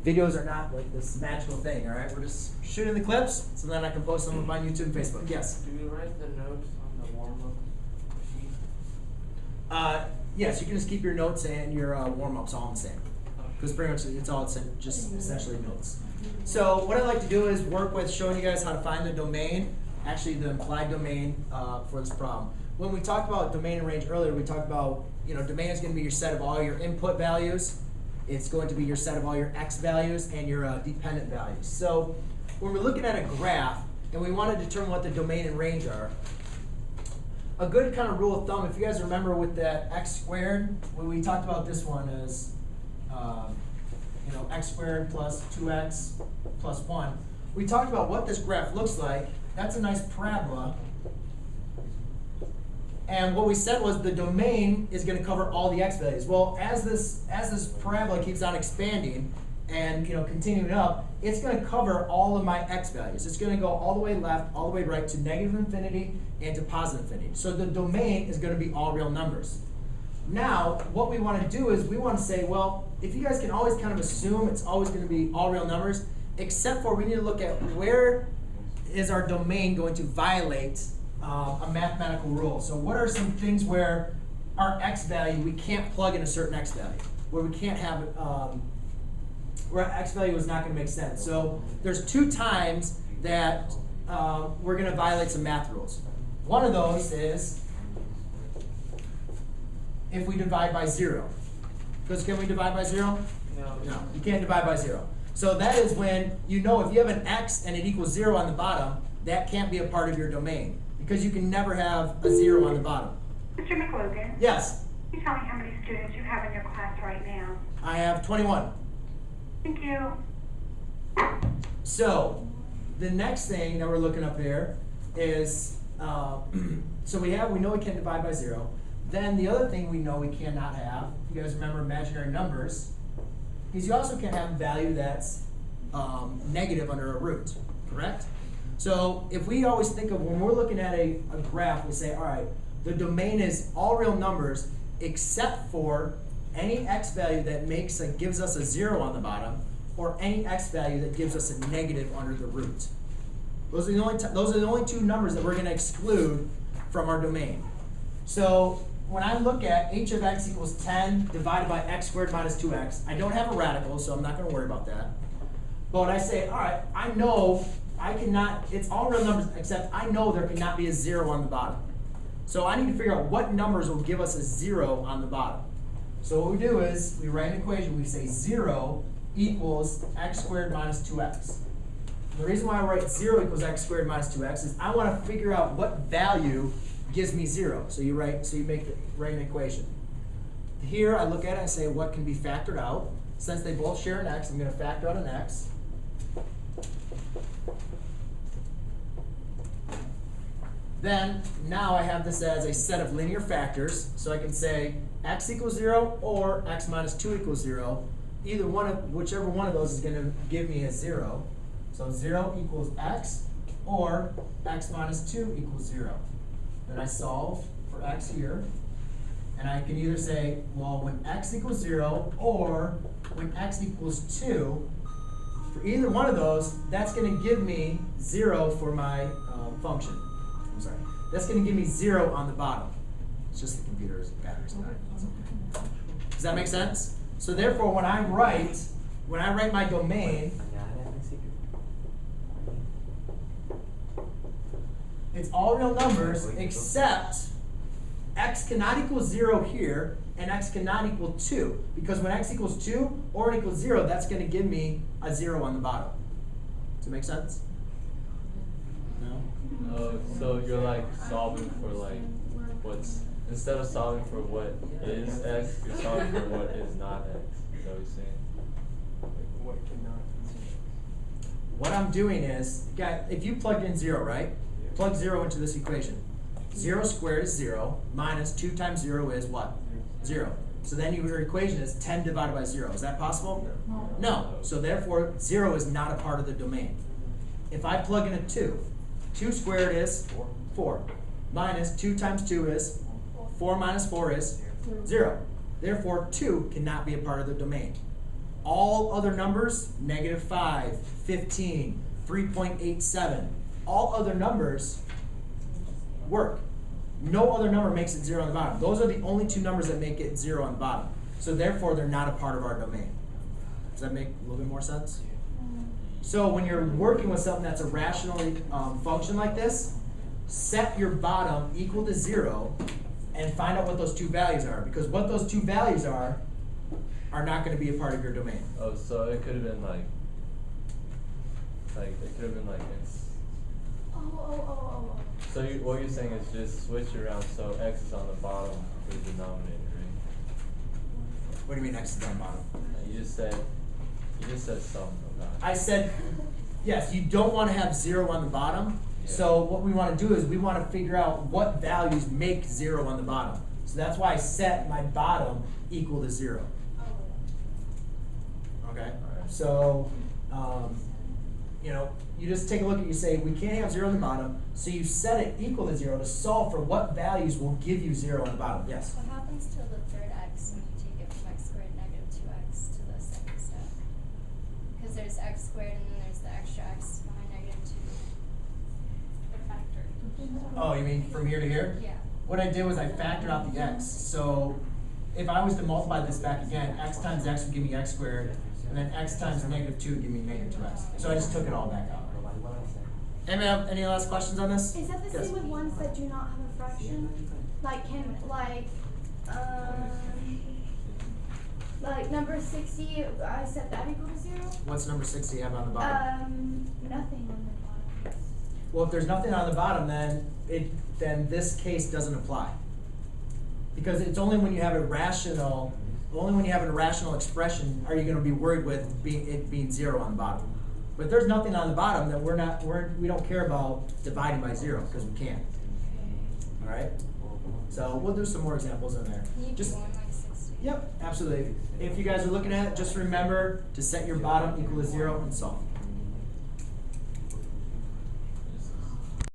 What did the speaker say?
videos are not like this magical thing, all right? We're just shooting the clips so then I can post them on YouTube and Facebook. Yes? Do we write the notes on the warm-up sheet? Yes, you can just keep your notes and your warm-ups all the same. Because pretty much it's all just essentially notes. So what I'd like to do is work with showing you guys how to find the domain, actually the implied domain for this problem. When we talked about domain and range earlier, we talked about, domain is going to be your set of all your input values. It's going to be your set of all your x values and your dependent values. So when we're looking at a graph and we want to determine what the domain and range are, a good kind of rule of thumb, if you guys remember with that x squared, when we talked about this one as x squared plus 2x plus 1, we talked about what this graph looks like. That's a nice parabola. And what we said was the domain is going to cover all the x values. Well, as this parabola keeps on expanding and continuing up, it's going to cover all of my x values. It's going to go all the way left, all the way right to negative infinity and to positive infinity. So the domain is going to be all real numbers. Now, what we want to do is we want to say, well, if you guys can always kind of assume it's always going to be all real numbers, except for we need to look at where is our domain going to violate a mathematical rule. So what are some things where our x value, we can't plug in a certain x value, where we can't have, where x value is not going to make sense. So there's 2 times that we're going to violate some math rules. One of those is if we divide by 0. Because can we divide by 0? No. No, you can't divide by 0. So that is when if you have an x and it equals 0 on the bottom, that can't be a part of your domain. Because you can never have a 0 on the bottom. Mr. McLogan? Yes? Can you tell me how many students you have in your class right now? I have 21. Thank you. So the next thing that we're looking up here is, so we know we can't divide by 0. Then the other thing we know we cannot have, if you guys remember imaginary numbers, is you also can't have a value that's negative under a root, correct? So if we always think of when we're looking at a graph, we say, all right, the domain is all real numbers except for any x value that gives us a 0 on the bottom, or any x value that gives us a negative under the root. Those are the only 2 numbers that we're going to exclude from our domain. So when I look at h of x equals 10 divided by x squared minus 2x, I don't have a radical, so I'm not going to worry about that. But when I say, all right, I know it's all real numbers, except I know there cannot be a 0 on the bottom. So I need to figure out what numbers will give us a 0 on the bottom. So what we do is we write an equation. We say 0 equals x squared minus 2x. The reason why I write 0 equals x squared minus 2x is I want to figure out what value gives me 0. So you write an equation. Here I look at it and say what can be factored out. Since they both share an x, I'm going to factor out an x. Then, now I have this as a set of linear factors, so I can say x equals 0 or x minus 2 equals 0. Whichever one of those is going to give me a 0. So 0 equals x, or x minus 2 equals 0. Then I solve for x here, and I can either say, well, when x equals 0 or when x equals 2, for either one of those, that's going to give me 0 for my function. I'm sorry. That's going to give me 0 on the bottom. It's just the computer's battery's dying. Does that make sense? So therefore, when I write my domain, it's all real numbers except x cannot equal 0 here and x cannot equal 2. Because when x equals 2 or it equals 0, that's going to give me a 0 on the bottom. Does that make sense? No? So you're like solving for instead of solving for what is x, you're solving for what is not x. Is that what you're saying? What cannot be? What I'm doing is, if you plugged in 0, right? Plug 0 into this equation. 0 squared is 0, minus 2 times 0 is what? 0. So then your equation is 10 divided by 0. Is that possible? No. So therefore, 0 is not a part of the domain. If I plug in a 2, 2 squared is 4. Minus 2 times 2 is 4 minus 4 is 0. Therefore, 2 cannot be a part of the domain. all other numbers, -5, 15, 3.87, all other numbers work. No other number makes it 0 on the bottom. Those are the only two numbers that make it 0 on the bottom. So therefore, they're not a part of our domain. Does that make a little bit more sense? So when you're working with something that's a rational function like this, set your bottom equal to 0 and find out what those two values are. Because what those two values are not going to be a part of your domain. Oh, so it could have been like it could have been like it's. Oh. So what you're saying is just switch around so x is on the bottom for the denominator, right? What do you mean x is on the bottom? You just said some about it. I said, yes, you don't want to have 0 on the bottom. Yeah. So what we want to do is we want to figure out what values make 0 on the bottom. So that's why I set my bottom equal to 0. Okay? Alright. So, you know, you just take a look and you say, we can't have 0 on the bottom, so you set it equal to 0 to solve for what values will give you 0 on the bottom. Yes? What happens to the third x when you take it from x squared negative 2x to the second step? Because there's x squared and then there's the extra x behind negative 2. The factor. Oh, you mean from here to here? Yeah. What I did was I factored out the x. So if I was to multiply this back again, x times x would give me x squared, and then x times negative 2 would give me negative 2x. So I just took it all back out. Anyone have any last questions on this? Is that the Yes. same with ones that do not have a fraction? Like like number 60, I set that equal to 0? What's number 60 you have on the bottom? Nothing on the bottom. Well, if there's nothing on the bottom, then this case doesn't apply. Because it's only when you have a rational expression are you going to be worried with it being 0 on the bottom. But if there's nothing on the bottom, then we don't care about dividing by 0 because we can't. All right. So we'll do some more examples in there. Can you Just do one like 60? yep, absolutely. If you guys are looking at it, just remember to set your bottom equal to 0 and solve.